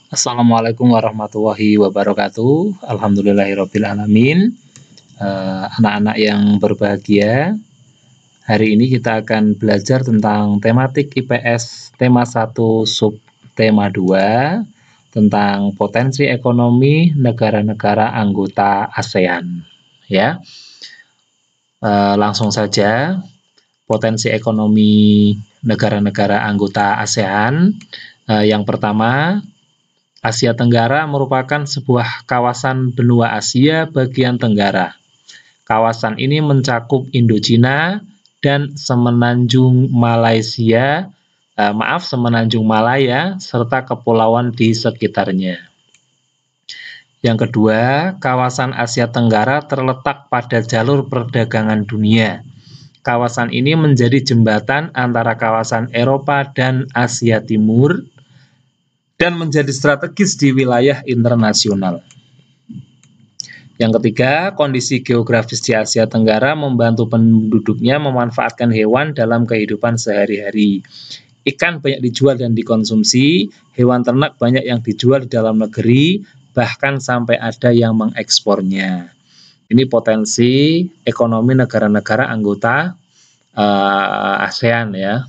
Assalamualaikum warahmatullahi wabarakatuh. Alhamdulillahirabbil alamin. Anak-anak yang berbahagia, hari ini kita akan belajar tentang tematik IPS tema 1 subtema 2 tentang potensi ekonomi negara-negara anggota ASEAN. Ya, langsung saja. Potensi ekonomi negara-negara anggota ASEAN. Yang pertama, Asia Tenggara merupakan sebuah kawasan benua Asia bagian tenggara. Kawasan ini mencakup Indochina dan semenanjung Malaya serta kepulauan di sekitarnya. Yang kedua, kawasan Asia Tenggara terletak pada jalur perdagangan dunia. Kawasan ini menjadi jembatan antara kawasan Eropa dan Asia Timur dan menjadi strategis di wilayah internasional. Yang ketiga, kondisi geografis di Asia Tenggara membantu penduduknya memanfaatkan hewan dalam kehidupan sehari-hari. Ikan banyak dijual dan dikonsumsi, hewan ternak banyak yang dijual di dalam negeri, bahkan sampai ada yang mengekspornya. Ini potensi ekonomi negara-negara anggota ASEAN ya.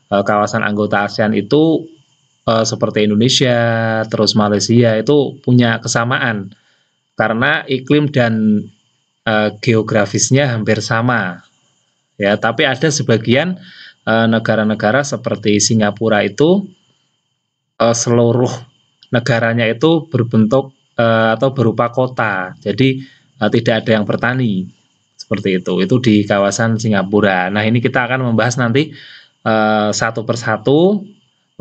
Kawasan anggota ASEAN itu seperti Indonesia, terus Malaysia itu punya kesamaan karena iklim dan geografisnya hampir sama ya, tapi ada sebagian negara-negara seperti Singapura itu seluruh negaranya itu berbentuk atau berupa kota, jadi tidak ada yang bertani seperti itu di kawasan Singapura. Nah, ini kita akan membahas nanti satu persatu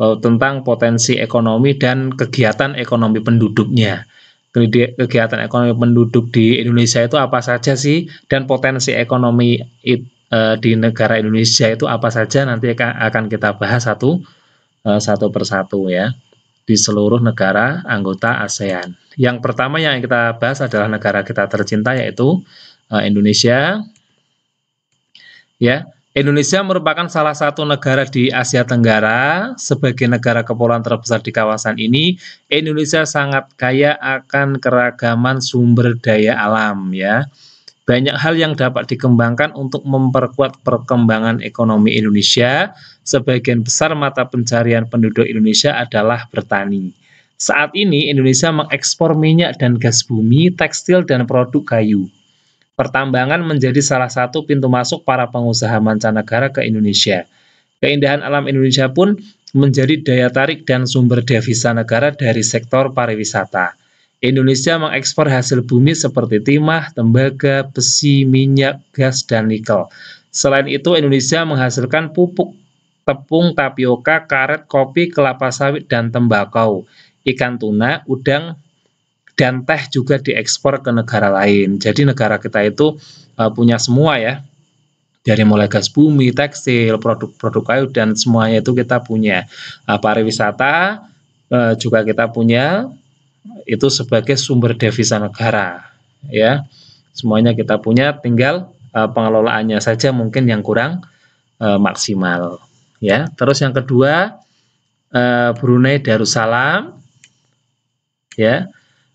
tentang potensi ekonomi dan kegiatan ekonomi penduduknya. Kegiatan ekonomi penduduk di Indonesia itu apa saja sih, dan potensi ekonomi di negara Indonesia itu apa saja, nanti akan kita bahas satu persatu ya, di seluruh negara anggota ASEAN. Yang pertama yang kita bahas adalah negara kita tercinta, yaitu Indonesia. Ya, Indonesia merupakan salah satu negara di Asia Tenggara. Sebagai negara kepulauan terbesar di kawasan ini, Indonesia sangat kaya akan keragaman sumber daya alam ya. Banyak hal yang dapat dikembangkan untuk memperkuat perkembangan ekonomi Indonesia. Sebagian besar mata pencarian penduduk Indonesia adalah bertani. Saat ini Indonesia mengekspor minyak dan gas bumi, tekstil dan produk kayu. Pertambangan menjadi salah satu pintu masuk para pengusaha mancanegara ke Indonesia. Keindahan alam Indonesia pun menjadi daya tarik dan sumber devisa negara dari sektor pariwisata. Indonesia mengekspor hasil bumi seperti timah, tembaga, besi, minyak, gas, dan nikel. Selain itu, Indonesia menghasilkan pupuk, tepung, tapioka, karet, kopi, kelapa sawit, dan tembakau, ikan tuna, udang, dan teh juga diekspor ke negara lain. Jadi negara kita itu punya semua ya, dari mulai gas bumi, tekstil, produk-produk kayu, dan semuanya itu kita punya. Pariwisata juga kita punya, itu sebagai sumber devisa negara ya. Semuanya kita punya, tinggal pengelolaannya saja mungkin yang kurang maksimal ya. Terus yang kedua, Brunei Darussalam ya.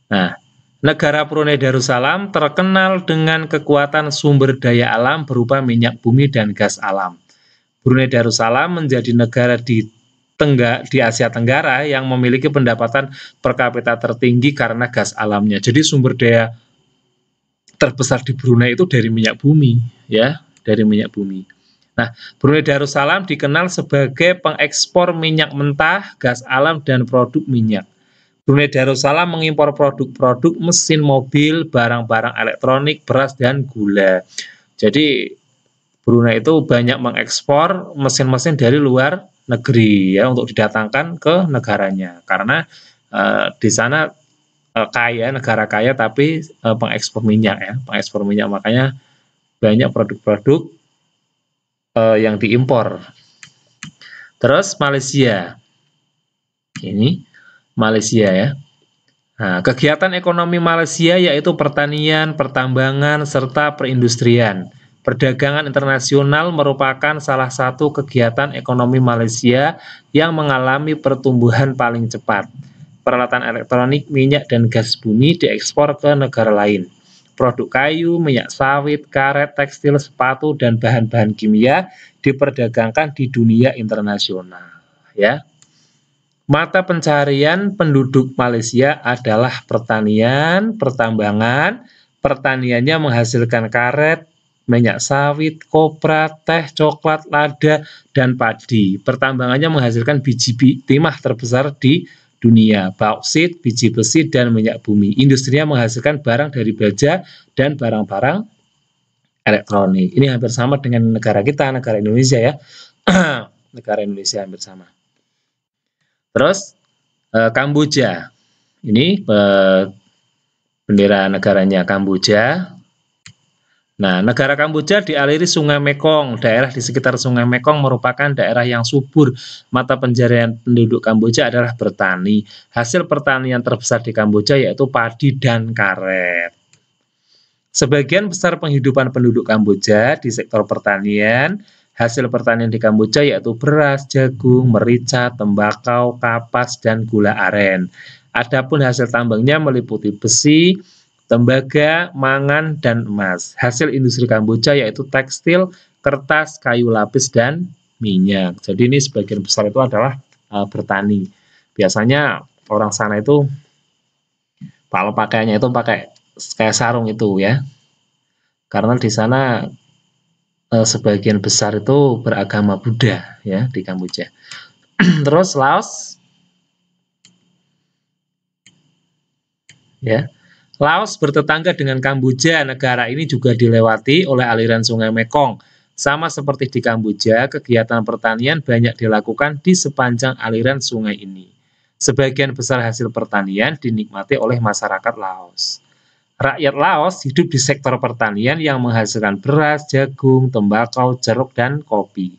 Nah, negara Brunei Darussalam terkenal dengan kekuatan sumber daya alam berupa minyak bumi dan gas alam. Brunei Darussalam menjadi negara di Asia Tenggara yang memiliki pendapatan per kapita tertinggi karena gas alamnya. Jadi sumber daya terbesar di Brunei itu dari minyak bumi, ya, dari minyak bumi. Nah, Brunei Darussalam dikenal sebagai pengekspor minyak mentah, gas alam, dan produk minyak. Brunei Darussalam mengimpor produk-produk mesin mobil, barang-barang elektronik, beras, dan gula. Jadi Brunei itu banyak mengekspor mesin-mesin dari luar negeri ya, untuk didatangkan ke negaranya, karena di sana negara kaya tapi pengekspor minyak ya, pengekspor minyak, makanya banyak produk-produk yang diimpor. Terus Malaysia, ini Malaysia ya. Nah, kegiatan ekonomi Malaysia yaitu pertanian, pertambangan, serta perindustrian. Perdagangan internasional merupakan salah satu kegiatan ekonomi Malaysia yang mengalami pertumbuhan paling cepat. peralatan elektronik, minyak, dan gas bumi diekspor ke negara lain. Produk kayu, minyak sawit, karet, tekstil, sepatu, dan bahan-bahan kimia diperdagangkan di dunia internasional. Ya. Mata pencarian penduduk Malaysia adalah pertanian, pertambangan. Pertaniannya menghasilkan karet, minyak sawit, kopra, teh, coklat, lada, dan padi. Pertambangannya menghasilkan biji timah terbesar di dunia, bauksit, biji besi, dan minyak bumi. Industrinya menghasilkan barang dari baja dan barang-barang elektronik. Ini hampir sama dengan negara kita, negara Indonesia ya. Negara Indonesia hampir sama. Terus Kamboja. Ini bendera negaranya Kamboja. Nah, negara Kamboja dialiri Sungai Mekong. Daerah di sekitar Sungai Mekong merupakan daerah yang subur. Mata pencarian penduduk Kamboja adalah bertani. Hasil pertanian terbesar di Kamboja yaitu padi dan karet. Sebagian besar penghidupan penduduk Kamboja di sektor pertanian. Hasil pertanian di Kamboja yaitu beras, jagung, merica, tembakau, kapas, dan gula aren. Adapun hasil tambangnya meliputi besi, tembaga, mangan, dan emas. Hasil industri Kamboja yaitu tekstil, kertas, kayu lapis, dan minyak. Jadi ini sebagian besar itu adalah bertani. Biasanya orang sana itu kalau pakaiannya itu pakai kayak sarung itu ya. Karena di sana sebagian besar itu beragama Buddha ya di Kamboja. Terus Laos. Ya. Laos bertetangga dengan Kamboja. Negara ini juga dilewati oleh aliran Sungai Mekong. Sama seperti di Kamboja, kegiatan pertanian banyak dilakukan di sepanjang aliran sungai ini. Sebagian besar hasil pertanian dinikmati oleh masyarakat Laos. Rakyat Laos hidup di sektor pertanian yang menghasilkan beras, jagung, tembakau, jeruk, dan kopi.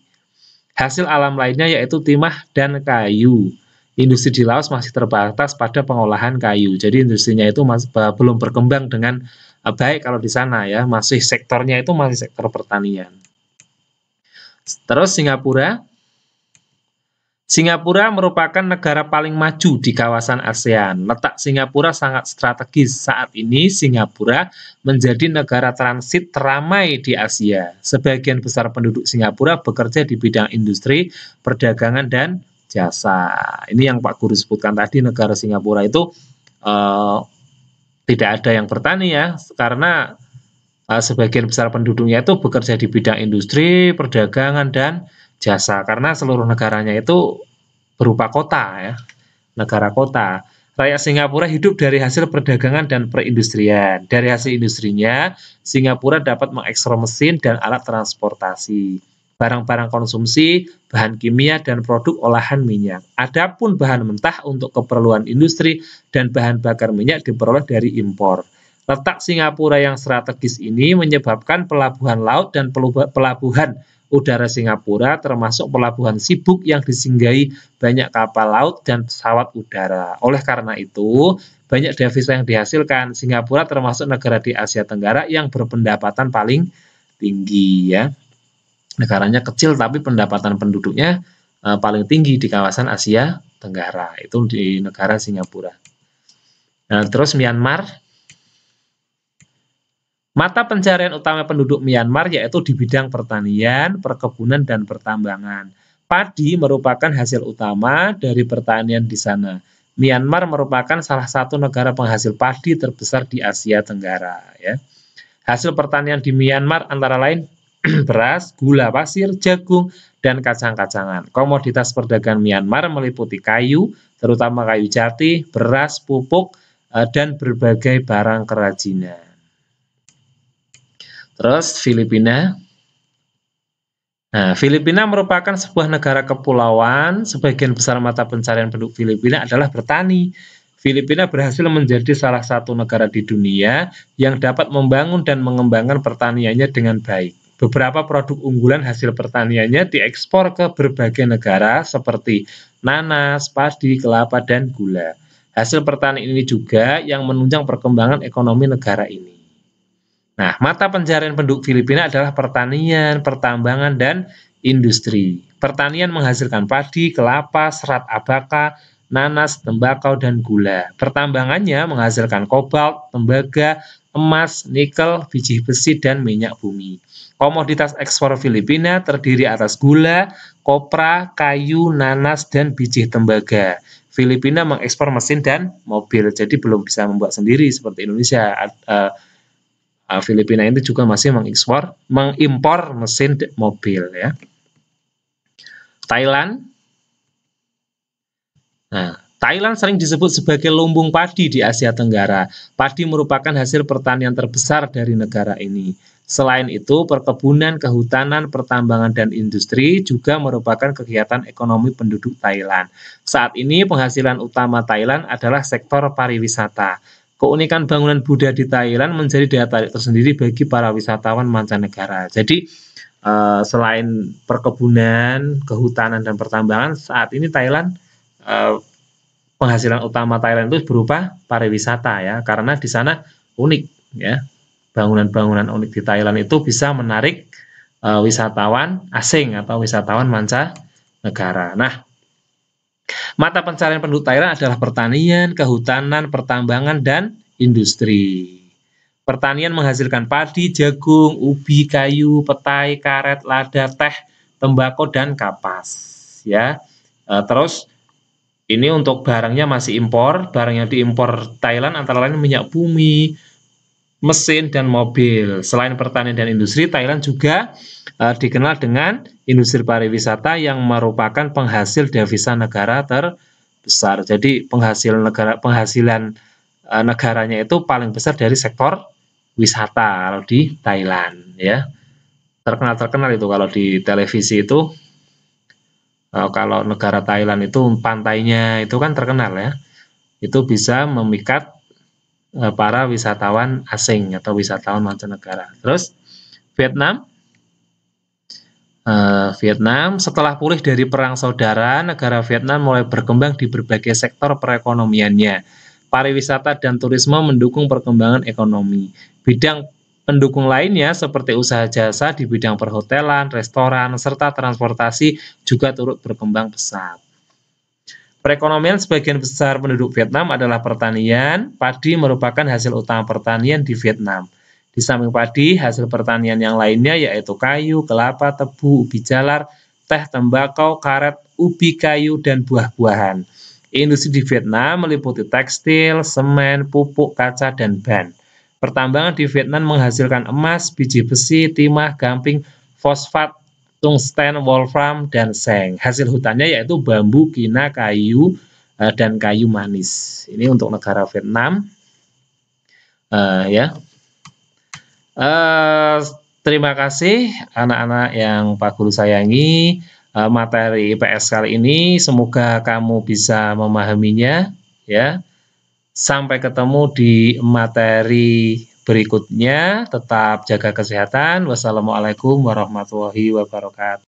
Hasil alam lainnya yaitu timah dan kayu. Industri di Laos masih terbatas pada pengolahan kayu. Jadi industrinya itu belum berkembang dengan baik kalau di sana ya. Masih sektornya itu masih sektor pertanian. Terus Singapura. Singapura merupakan negara paling maju di kawasan ASEAN. Letak Singapura sangat strategis. Saat ini Singapura menjadi negara transit teramai di Asia. Sebagian besar penduduk Singapura bekerja di bidang industri, perdagangan, dan jasa. Ini yang Pak Guru sebutkan tadi, negara Singapura itu tidak ada yang bertani ya, karena sebagian besar penduduknya itu bekerja di bidang industri, perdagangan, dan jasa, karena seluruh negaranya itu berupa kota ya, negara kota. Rakyat Singapura hidup dari hasil perdagangan dan perindustrian. Dari hasil industrinya, Singapura dapat mengekspor mesin dan alat transportasi, barang-barang konsumsi, bahan kimia, dan produk olahan minyak. Adapun bahan mentah untuk keperluan industri dan bahan bakar minyak diperoleh dari impor. Letak Singapura yang strategis ini menyebabkan pelabuhan laut dan pelabuhan udara Singapura termasuk pelabuhan sibuk yang disinggahi banyak kapal laut dan pesawat udara. Oleh karena itu, banyak devisa yang dihasilkan. Singapura termasuk negara di Asia Tenggara yang berpendapatan paling tinggi ya. Negaranya kecil tapi pendapatan penduduknya paling tinggi di kawasan Asia Tenggara. Itu di negara Singapura. Nah, terus Myanmar. Mata pencarian utama penduduk Myanmar yaitu di bidang pertanian, perkebunan, dan pertambangan. Padi merupakan hasil utama dari pertanian di sana. Myanmar merupakan salah satu negara penghasil padi terbesar di Asia Tenggara. Ya. Hasil pertanian di Myanmar antara lain beras, gula pasir, jagung, dan kacang-kacangan. Komoditas perdagangan Myanmar meliputi kayu, terutama kayu jati, beras, pupuk, dan berbagai barang kerajinan. Terus Filipina. Nah, Filipina merupakan sebuah negara kepulauan. Sebagian besar mata pencarian penduduk Filipina adalah bertani. Filipina berhasil menjadi salah satu negara di dunia yang dapat membangun dan mengembangkan pertaniannya dengan baik. Beberapa produk unggulan hasil pertaniannya diekspor ke berbagai negara seperti nanas, padi, kelapa, dan gula. Hasil pertanian ini juga yang menunjang perkembangan ekonomi negara ini. Nah, mata pencarian penduduk Filipina adalah pertanian, pertambangan, dan industri. Pertanian menghasilkan padi, kelapa, serat abaka, nanas, tembakau, dan gula. Pertambangannya menghasilkan kobalt, tembaga, emas, nikel, biji besi, dan minyak bumi. Komoditas ekspor Filipina terdiri atas gula, kopra, kayu, nanas, dan biji tembaga. Filipina mengekspor mesin dan mobil, jadi belum bisa membuat sendiri seperti Indonesia. Filipina itu juga masih mengimpor mesin mobil ya. Thailand. Nah, Thailand sering disebut sebagai lumbung padi di Asia Tenggara. Padi merupakan hasil pertanian terbesar dari negara ini. Selain itu, perkebunan, kehutanan, pertambangan, dan industri juga merupakan kegiatan ekonomi penduduk Thailand. Saat ini penghasilan utama Thailand adalah sektor pariwisata. Keunikan bangunan Buddha di Thailand menjadi daya tarik tersendiri bagi para wisatawan mancanegara. Jadi, selain perkebunan, kehutanan, dan pertambangan, saat ini Thailand penghasilan utama Thailand itu berupa pariwisata ya, karena di sana unik ya, bangunan-bangunan unik di Thailand itu bisa menarik wisatawan asing atau wisatawan mancanegara. Nah, mata pencarian penduduk Thailand adalah pertanian, kehutanan, pertambangan, dan industri. Pertanian menghasilkan padi, jagung, ubi, kayu, petai, karet, lada, teh, tembakau, dan kapas. Ya, terus ini untuk barangnya masih impor. Barang yang diimpor Thailand antara lain minyak bumi, mesin, dan mobil. Selain pertanian dan industri, Thailand juga dikenal dengan industri pariwisata yang merupakan penghasil devisa negara terbesar. Jadi penghasilan negaranya itu paling besar dari sektor wisata kalau di Thailand ya. Terkenal itu kalau di televisi itu, kalau negara Thailand itu pantainya itu kan terkenal ya. Itu bisa memikat para wisatawan asing atau wisatawan mancanegara. Terus Vietnam. Vietnam setelah pulih dari perang saudara, negara Vietnam mulai berkembang di berbagai sektor perekonomiannya. Pariwisata dan turisme mendukung perkembangan ekonomi. Bidang pendukung lainnya seperti usaha jasa di bidang perhotelan, restoran, serta transportasi juga turut berkembang pesat. Perekonomian sebagian besar penduduk Vietnam adalah pertanian. Padi merupakan hasil utama pertanian di Vietnam. Di samping padi, hasil pertanian yang lainnya yaitu kayu, kelapa, tebu, ubi jalar, teh, tembakau, karet, ubi kayu, dan buah-buahan. Industri di Vietnam meliputi tekstil, semen, pupuk, kaca, dan ban. Pertambangan di Vietnam menghasilkan emas, biji besi, timah, gamping, fosfat, tungsten, wolfram, dan seng. Hasil hutannya yaitu bambu, kina, kayu, dan kayu manis. Ini untuk negara Vietnam. Ya. Terima kasih anak-anak yang Pak Guru sayangi. Materi IPS kali ini semoga kamu bisa memahaminya ya. Sampai ketemu di materi berikutnya. Tetap jaga kesehatan. Wassalamualaikum warahmatullahi wabarakatuh.